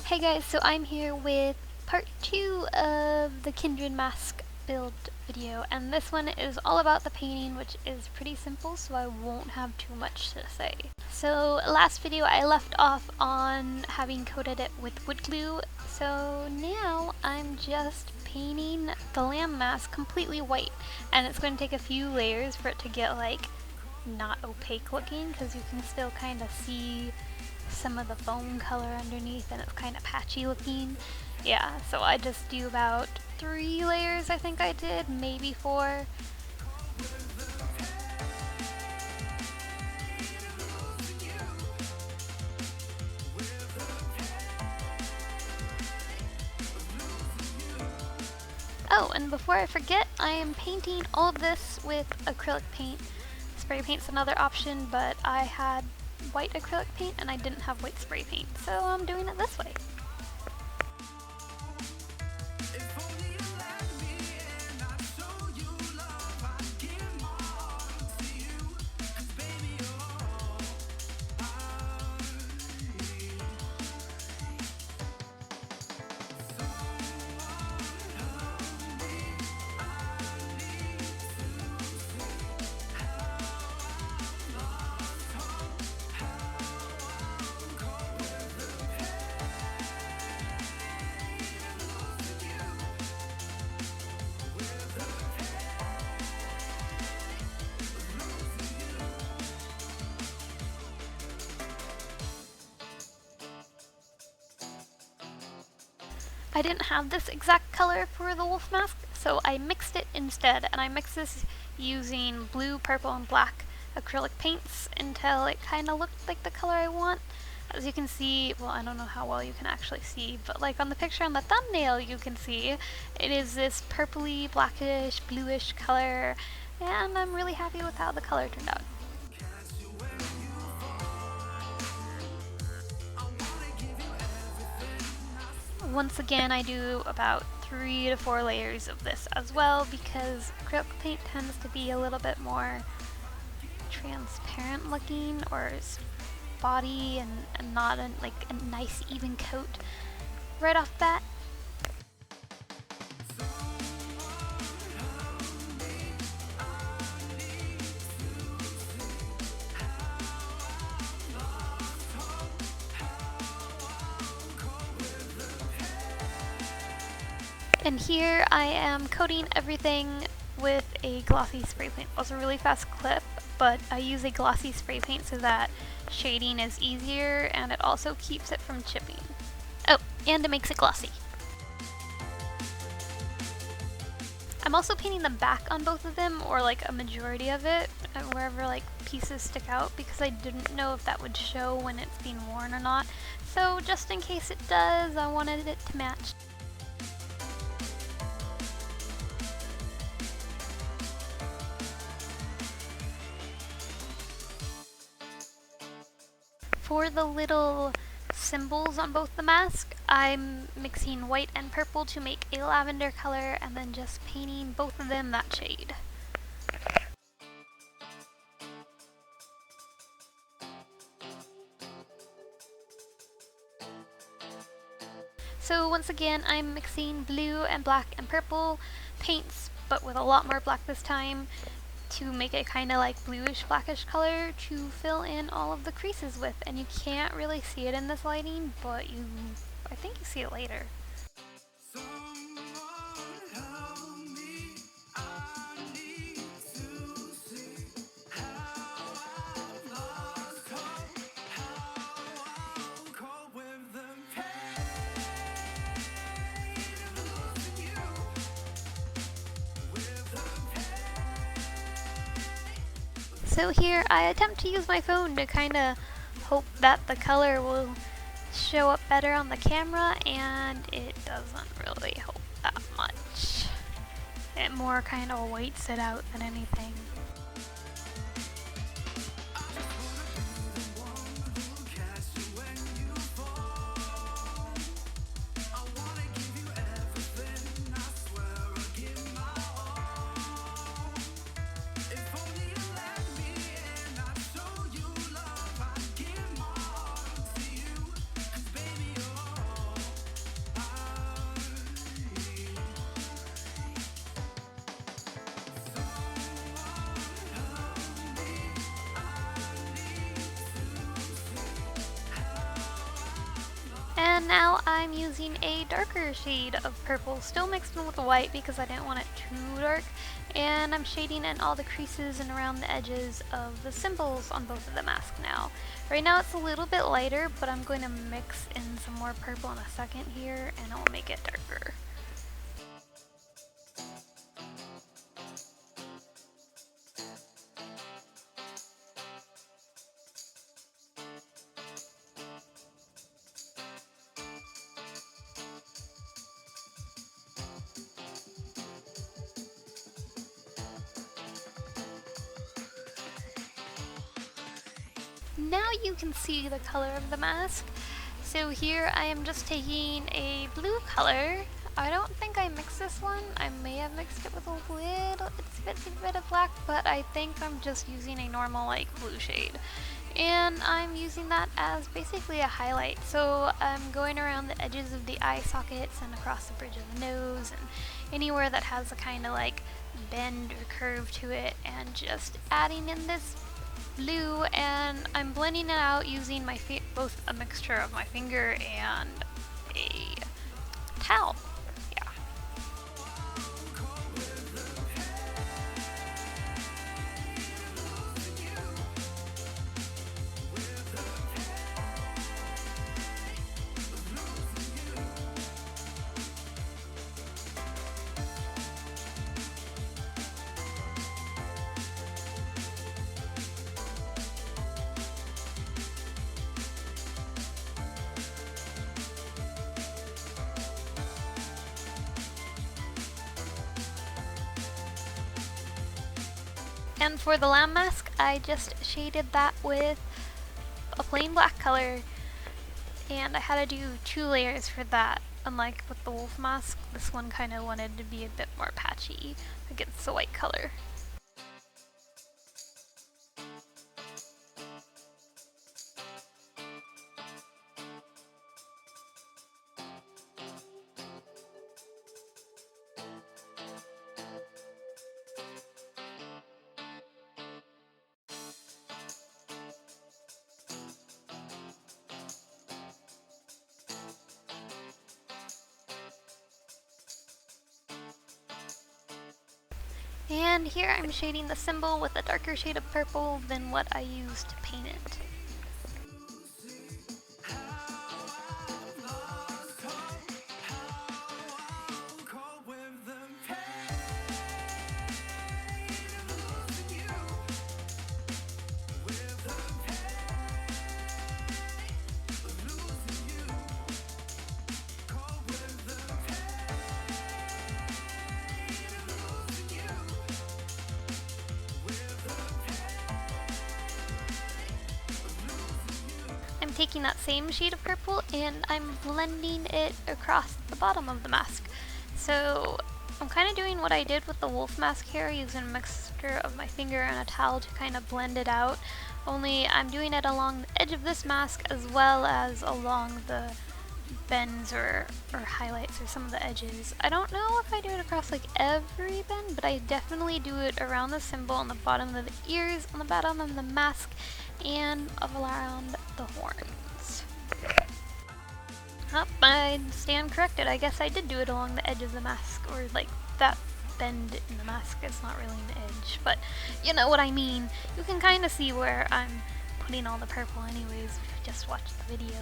Hey guys, so I'm here with part 2 of the Kindred mask build video, and this one is all about the painting, which is pretty simple, so I won't have too much to say. So last video I left off on having coated it with wood glue, so now I'm just painting the lamb mask completely white, and it's going to take a few layers for it to get like not opaque looking, because you can still kind of see some of the foam color underneath and it's kind of patchy looking. Yeah, so I just do about 3 layers, I think I did, maybe 4. Oh, and before I forget, I am painting all of this with acrylic paint. Spray paint's another option, but I had white acrylic paint and I didn't have white spray paint, so I'm doing it this way. I didn't have this exact color for the wolf mask, so I mixed it instead, and I mixed this using blue, purple, and black acrylic paints until it kind of looked like the color I want. As you can see, well, I don't know how well you can actually see, but like on the picture on the thumbnail you can see, it is this purpley, blackish, bluish color, and I'm really happy with how the color turned out. Once again, I do about 3 to 4 layers of this as well, because acrylic paint tends to be a little bit more transparent looking or spotty and not like a nice even coat right off the bat. And here I am coating everything with a glossy spray paint. It was a really fast clip, but I use a glossy spray paint so that shading is easier and it also keeps it from chipping. Oh, and it makes it glossy. I'm also painting the back on both of them, or like a majority of it, wherever like pieces stick out, because I didn't know if that would show when it's being worn or not. So just in case it does, I wanted it to match. For the little symbols on both the masks, I'm mixing white and purple to make a lavender color and then just painting both of them that shade. So once again, I'm mixing blue and black and purple paints, but with a lot more black this time, to make it kind of like bluish blackish color to fill in all of the creases with. And you can't really see it in this lighting, but I think you see it later. So here I attempt to use my phone to kind of hope that the color will show up better on the camera, and it doesn't really help that much. It more kind of whites it out than anything. now I'm using a darker shade of purple, still mixed in with the white because I didn't want it too dark, and I'm shading in all the creases and around the edges of the symbols on both of the masks now. Right now it's a little bit lighter, but I'm going to mix in some more purple in a second here and it will make it darker. Now you can see the color of the mask. So here I am just taking a blue color. I don't think I mixed this one. I may have mixed it with a little bit of black, but I think I'm just using a normal like blue shade. And I'm using that as basically a highlight. So I'm going around the edges of the eye sockets and across the bridge of the nose and anywhere that has a kind of like bend or curve to it, and just adding in this blue, and I'm blending it out using my both a mixture of my finger and a towel. Yeah. And for the lamb mask, I just shaded that with a plain black color, and I had to do 2 layers for that. Unlike with the wolf mask, this one kind of wanted to be a bit more patchy against the white color. And here I'm shading the symbol with a darker shade of purple than what I used to paint it. I'm taking that same shade of purple and I'm blending it across the bottom of the mask. So I'm kind of doing what I did with the wolf mask here, using a mixture of my finger and a towel to kind of blend it out. Only I'm doing it along the edge of this mask as well as along the bends or highlights or some of the edges. I don't know if I do it across like every bend, but I definitely do it around the symbol, on the bottom of the ears, on the bottom of the mask, and around the horns. Oh, I stand corrected. I guess I did do it along the edge of the mask, or like that bend in the mask is not really an edge, but you know what I mean. You can kind of see where I'm putting all the purple anyways if you just watch the video.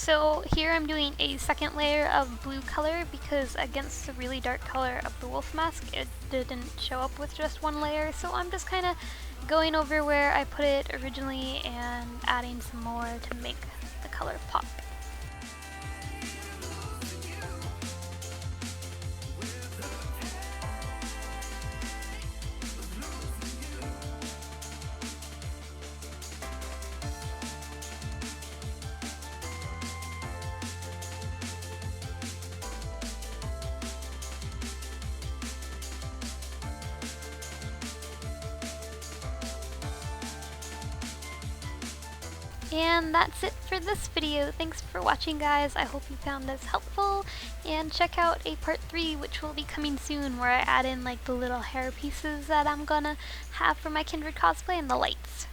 So here I'm doing a second layer of blue color because against the really dark color of the wolf mask, it didn't show up with just one layer. So I'm just kind of going over where I put it originally and adding some more to make the color pop. And that's it for this video. Thanks for watching, guys. I hope you found this helpful, and check out a part 3 which will be coming soon, where I add in like the little hair pieces that I'm gonna have for my Kindred cosplay and the lights.